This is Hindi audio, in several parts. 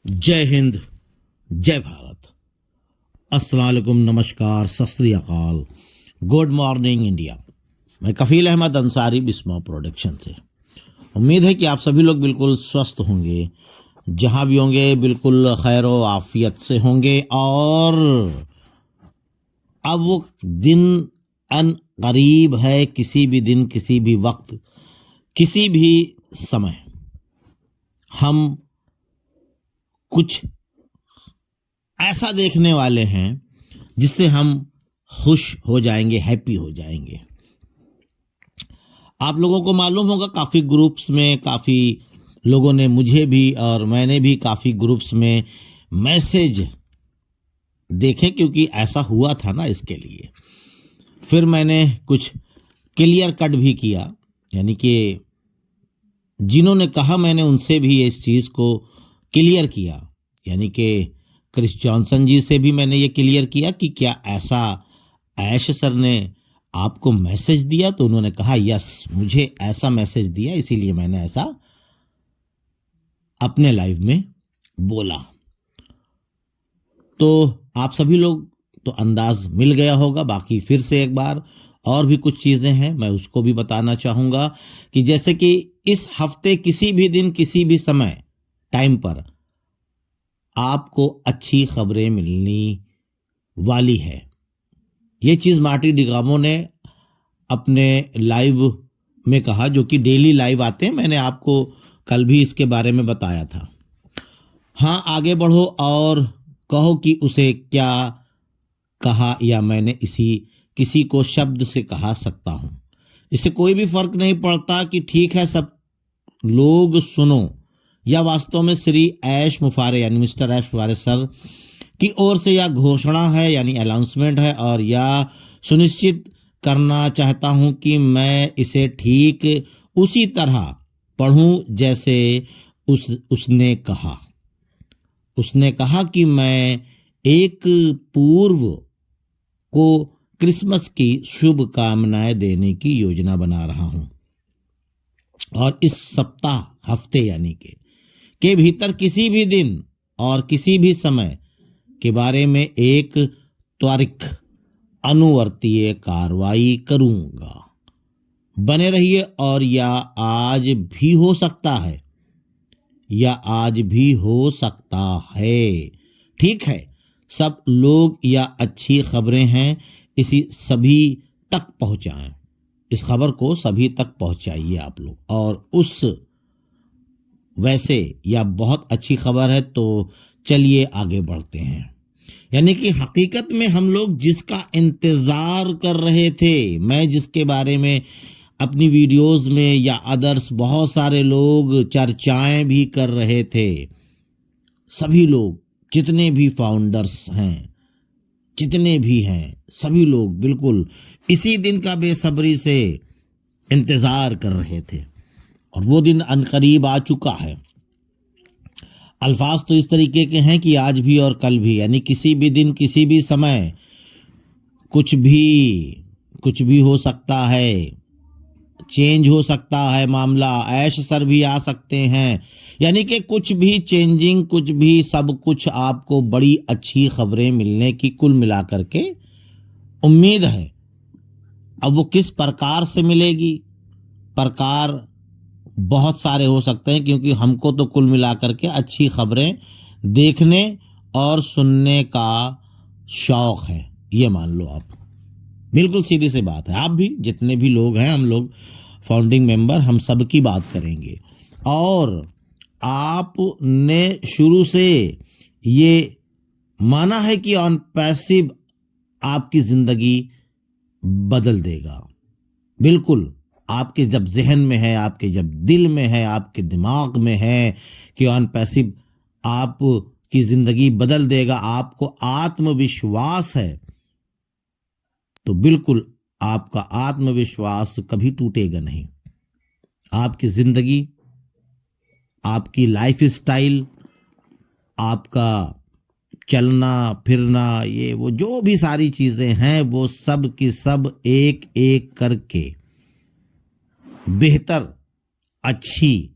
जय हिंद, जय भारत। अस्सलाम वालेकुम, नमस्कार, सत श्री अकाल, गुड मॉर्निंग इंडिया। मैं कफील अहमद अंसारी, बिस्मा प्रोडक्शन से। उम्मीद है कि आप सभी लोग बिल्कुल स्वस्थ होंगे, जहां भी होंगे बिल्कुल खैर व आफियत से होंगे। और अब वो दिन अन करीब है, किसी भी दिन, किसी भी वक्त, किसी भी समय हम कुछ ऐसा देखने वाले हैं जिससे हम खुश हो जाएंगे, हैप्पी हो जाएंगे। आप लोगों को मालूम होगा, काफ़ी ग्रुप्स में काफ़ी लोगों ने, मुझे भी और मैंने भी काफ़ी ग्रुप्स में मैसेज देखे, क्योंकि ऐसा हुआ था ना, इसके लिए फिर मैंने कुछ क्लियर कट भी किया। यानी कि जिन्होंने कहा, मैंने उनसे भी इस चीज़ को क्लियर किया। यानी कि क्रिस जॉनसन जी से भी मैंने ये क्लियर किया कि क्या ऐसा ऐश सर ने आपको मैसेज दिया। तो उन्होंने कहा यस, मुझे ऐसा मैसेज दिया, इसीलिए मैंने ऐसा अपने लाइव में बोला। तो आप सभी लोग तो अंदाज मिल गया होगा। बाकी फिर से एक बार और भी कुछ चीज़ें हैं, मैं उसको भी बताना चाहूँगा कि जैसे कि इस हफ्ते किसी भी दिन, किसी भी समय, टाइम पर आपको अच्छी खबरें मिलने वाली है। ये चीज़ मार्टी डिगामो ने अपने लाइव में कहा, जो कि डेली लाइव आते हैं। मैंने आपको कल भी इसके बारे में बताया था। हाँ, आगे बढ़ो और कहो कि उसे क्या कहा, या मैंने किसी को शब्द से कहा सकता हूँ। इससे कोई भी फर्क नहीं पड़ता कि ठीक है, सब लोग सुनो, या वास्तव में श्री ऐश मुफारे यानी मिस्टर ऐश मुफारे सर की ओर से यह घोषणा है, यानी अनाउंसमेंट है, और यह सुनिश्चित करना चाहता हूं कि मैं इसे ठीक उसी तरह पढ़ूं जैसे उसने कहा कि मैं एक पूर्व को क्रिसमस की शुभकामनाएं देने की योजना बना रहा हूं, और इस हफ्ते यानी के भीतर किसी भी दिन और किसी भी समय के बारे में एक त्वरित अनुवर्तीय कार्रवाई करूंगा। बने रहिए। और या आज भी हो सकता है। ठीक है, सब लोग या अच्छी खबरें हैं, इसी सभी तक पहुंचाएं। इस खबर को सभी तक पहुंचाइए आप लोग। और उस वैसे या बहुत अच्छी खबर है, तो चलिए आगे बढ़ते हैं। यानी कि हकीकत में हम लोग जिसका इंतजार कर रहे थे, मैं जिसके बारे में अपनी वीडियोस में या अदर्स बहुत सारे लोग चर्चाएं भी कर रहे थे, सभी लोग, जितने भी फाउंडर्स हैं, जितने भी हैं, सभी लोग बिल्कुल इसी दिन का बेसब्री से इंतजार कर रहे थे। और वो दिन अनकरीब आ चुका है। अल्फाज तो इस तरीके के हैं कि आज भी और कल भी, यानी किसी भी दिन, किसी भी समय कुछ भी हो सकता है, चेंज हो सकता है मामला। ऐश सर भी आ सकते हैं। यानी कि कुछ भी चेंजिंग, कुछ भी, सब कुछ आपको बड़ी अच्छी खबरें मिलने की कुल मिलाकर के उम्मीद है। अब वो किस प्रकार से मिलेगी, प्रकार बहुत सारे हो सकते हैं, क्योंकि हमको तो कुल मिलाकर के अच्छी खबरें देखने और सुनने का शौक है, ये मान लो आप। बिल्कुल सीधी सी बात है। आप भी, जितने भी लोग हैं, हम लोग फाउंडिंग मेंबर, हम सब की बात करेंगे। और आपने शुरू से ये माना है कि ऑन पैसिव आपकी जिंदगी बदल देगा। बिल्कुल, आपके जब जहन में है, आपके जब दिल में है, आपके दिमाग में है कि ऑन पैसिव आपकी जिंदगी बदल देगा, आपको आत्मविश्वास है, तो बिल्कुल आपका आत्मविश्वास कभी टूटेगा नहीं। आपकी जिंदगी, आपकी लाइफ स्टाइल, आपका चलना फिरना, ये वो जो भी सारी चीजें हैं, वो सब की सब एक एक करके बेहतर, अच्छी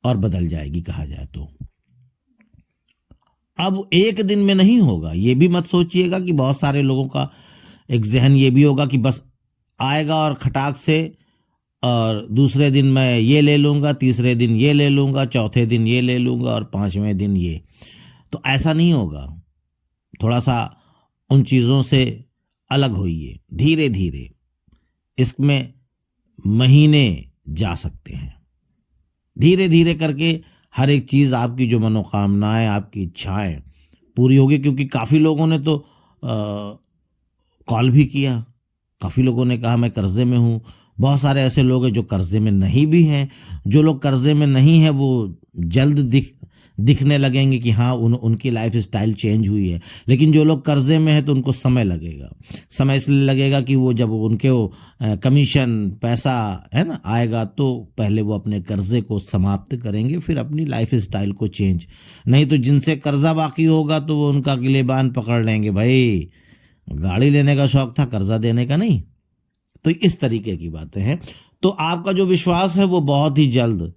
और बदल जाएगी, कहा जाए तो। अब एक दिन में नहीं होगा, ये भी मत सोचिएगा कि बहुत सारे लोगों का एक जहन ये भी होगा कि बस आएगा और खटाक से, और दूसरे दिन मैं ये ले लूँगा, तीसरे दिन ये ले लूँगा, चौथे दिन ये ले लूँगा और पांचवें दिन ये। तो ऐसा नहीं होगा। थोड़ा सा उन चीज़ों से अलग होइए, धीरे धीरे इसमें महीने जा सकते हैं। धीरे धीरे करके हर एक चीज़, आपकी जो मनोकामनाएं, आपकी इच्छाएं पूरी होगी। क्योंकि काफ़ी लोगों ने तो कॉल भी किया, काफ़ी लोगों ने कहा मैं कर्जे में हूँ। बहुत सारे ऐसे लोग हैं जो कर्जे में नहीं भी हैं। जो लोग कर्जे में नहीं हैं वो जल्द दिखने लगेंगे कि हाँ उनकी लाइफ स्टाइल चेंज हुई है। लेकिन जो लोग कर्जे में हैं तो उनको समय लगेगा। समय इसलिए लगेगा कि वो जब उनके वो कमीशन पैसा है ना आएगा, तो पहले वो अपने कर्जे को समाप्त करेंगे, फिर अपनी लाइफ स्टाइल को चेंज। नहीं तो जिनसे कर्जा बाकी होगा तो वो उनका गिलेबान पकड़ लेंगे, भाई गाड़ी लेने का शौक था, कर्जा देने का नहीं। तो इस तरीके की बातें हैं। तो आपका जो विश्वास है वो बहुत ही जल्द,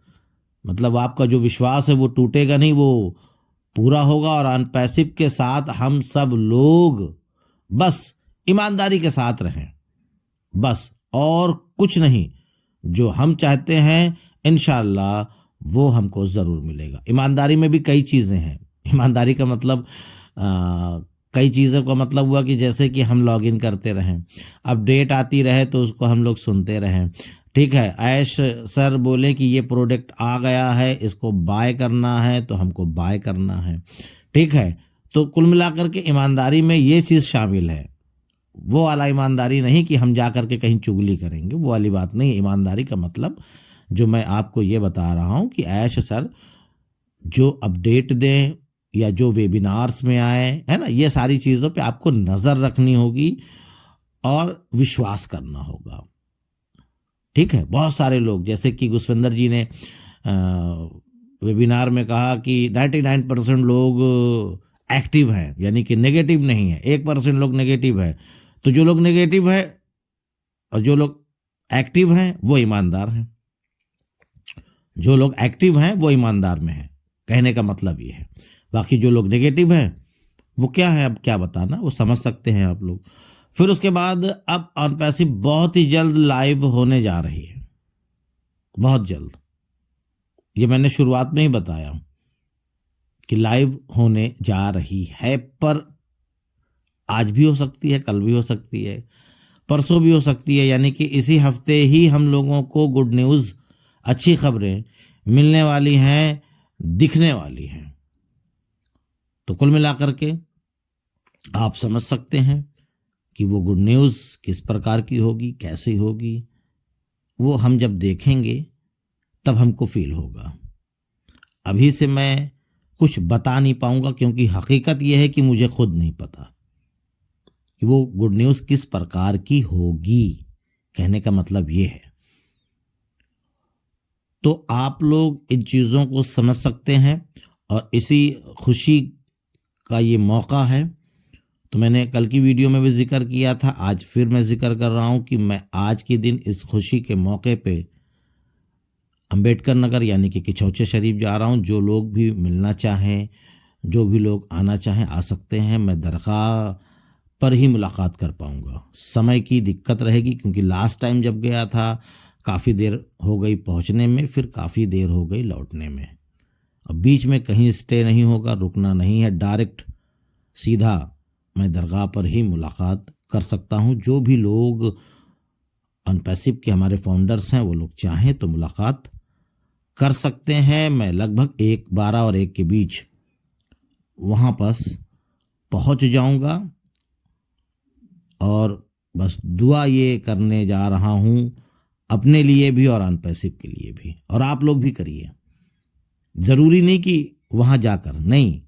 मतलब आपका जो विश्वास है वो टूटेगा नहीं, वो पूरा होगा। और अनपैसिव के साथ हम सब लोग बस ईमानदारी के साथ रहें, बस और कुछ नहीं। जो हम चाहते हैं इंशाअल्लाह वो हमको ज़रूर मिलेगा। ईमानदारी में भी कई चीज़ें हैं। ईमानदारी का मतलब कई चीज़ों का मतलब हुआ कि जैसे कि हम लॉगिन करते रहें, अपडेट आती रहे तो उसको हम लोग सुनते रहें। ठीक है, ऐश सर बोले कि ये प्रोडक्ट आ गया है, इसको बाय करना है तो हमको बाय करना है। ठीक है, तो कुल मिलाकर के ईमानदारी में ये चीज़ शामिल है। वो वाला ईमानदारी नहीं कि हम जा करके कहीं चुगली करेंगे, वो वाली बात नहीं। ईमानदारी का मतलब जो मैं आपको ये बता रहा हूँ कि ऐश सर जो अपडेट दें या जो वेबिनार्स में आए, है ना, ये सारी चीज़ों पे आपको नज़र रखनी होगी और विश्वास करना होगा। ठीक है, बहुत सारे लोग जैसे कि गुसविंदर जी ने वेबिनार में कहा कि 99% लोग एक्टिव हैं, यानी कि नेगेटिव नहीं है, 1% लोग नेगेटिव है। तो जो लोग नेगेटिव है और जो लोग एक्टिव हैं वो ईमानदार हैं। जो लोग एक्टिव हैं वो ईमानदार में हैं, कहने का मतलब ये है। बाकी जो लोग नेगेटिव हैं वो क्या है, अब क्या बताना, वो समझ सकते हैं आप लोग। फिर उसके बाद अब अनपैसिव बहुत ही जल्द लाइव होने जा रही है, बहुत जल्द। ये मैंने शुरुआत में ही बताया कि लाइव होने जा रही है, पर आज भी हो सकती है, कल भी हो सकती है, परसों भी हो सकती है। यानी कि इसी हफ्ते ही हम लोगों को गुड न्यूज़, अच्छी खबरें मिलने वाली हैं, दिखने वाली हैं। तो कुल मिलाकर के आप समझ सकते हैं कि वो गुड न्यूज़ किस प्रकार की होगी, कैसी होगी। वो हम जब देखेंगे तब हमको फील होगा। अभी से मैं कुछ बता नहीं पाऊंगा, क्योंकि हकीकत यह है कि मुझे खुद नहीं पता कि वो गुड न्यूज़ किस प्रकार की होगी। कहने का मतलब ये है। तो आप लोग इन चीज़ों को समझ सकते हैं और इसी खुशी का ये मौका है। तो मैंने कल की वीडियो में भी जिक्र किया था, आज फिर मैं जिक्र कर रहा हूँ कि मैं आज के दिन इस खुशी के मौके पे अंबेडकर नगर यानी कि किचौचे शरीफ जा रहा हूँ। जो लोग भी मिलना चाहें, जो भी लोग आना चाहें आ सकते हैं। मैं दरगाह पर ही मुलाकात कर पाऊँगा। समय की दिक्कत रहेगी क्योंकि लास्ट टाइम जब गया था काफ़ी देर हो गई पहुँचने में, फिर काफ़ी देर हो गई लौटने में। अब बीच में कहीं स्टे नहीं होगा, रुकना नहीं है, डायरेक्ट सीधा मैं दरगाह पर ही मुलाकात कर सकता हूँ। जो भी लोग अनपैसिव के हमारे फाउंडर्स हैं वो लोग चाहें तो मुलाकात कर सकते हैं। मैं लगभग 12 और 1 के बीच वहाँ पास पहुँच जाऊँगा और बस दुआ ये करने जा रहा हूँ अपने लिए भी और अनपैसिव के लिए भी, और आप लोग भी करिए। ज़रूरी नहीं कि वहाँ जाकर, नहीं,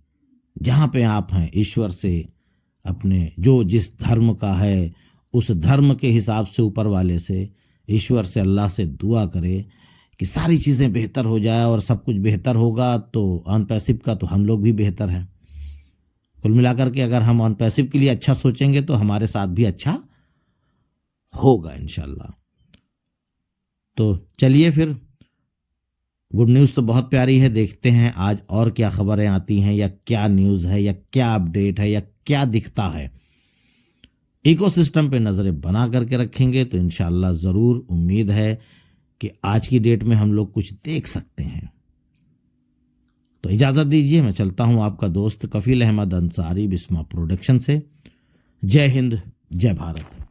जहाँ पे आप हैं ईश्वर से अपने जो जिस धर्म का है उस धर्म के हिसाब से ऊपर वाले से, ईश्वर से, अल्लाह से दुआ करे कि सारी चीज़ें बेहतर हो जाए। और सब कुछ बेहतर होगा तो अनपैसिव का तो हम लोग भी बेहतर हैं। कुल मिलाकर के अगर हम अनपैसिव के लिए अच्छा सोचेंगे तो हमारे साथ भी अच्छा होगा इंशाल्लाह। तो चलिए फिर गुड न्यूज़ तो बहुत प्यारी है, देखते हैं आज और क्या खबरें आती हैं या क्या न्यूज़ है या क्या अपडेट है या क्या दिखता है। इकोसिस्टम पे नज़रें बना करके रखेंगे तो इंशाल्लाह ज़रूर उम्मीद है कि आज की डेट में हम लोग कुछ देख सकते हैं। तो इजाज़त दीजिए, मैं चलता हूँ आपका दोस्त कफील अहमद अंसारी बिस्मा प्रोडक्शन से। जय हिंद, जय भारत।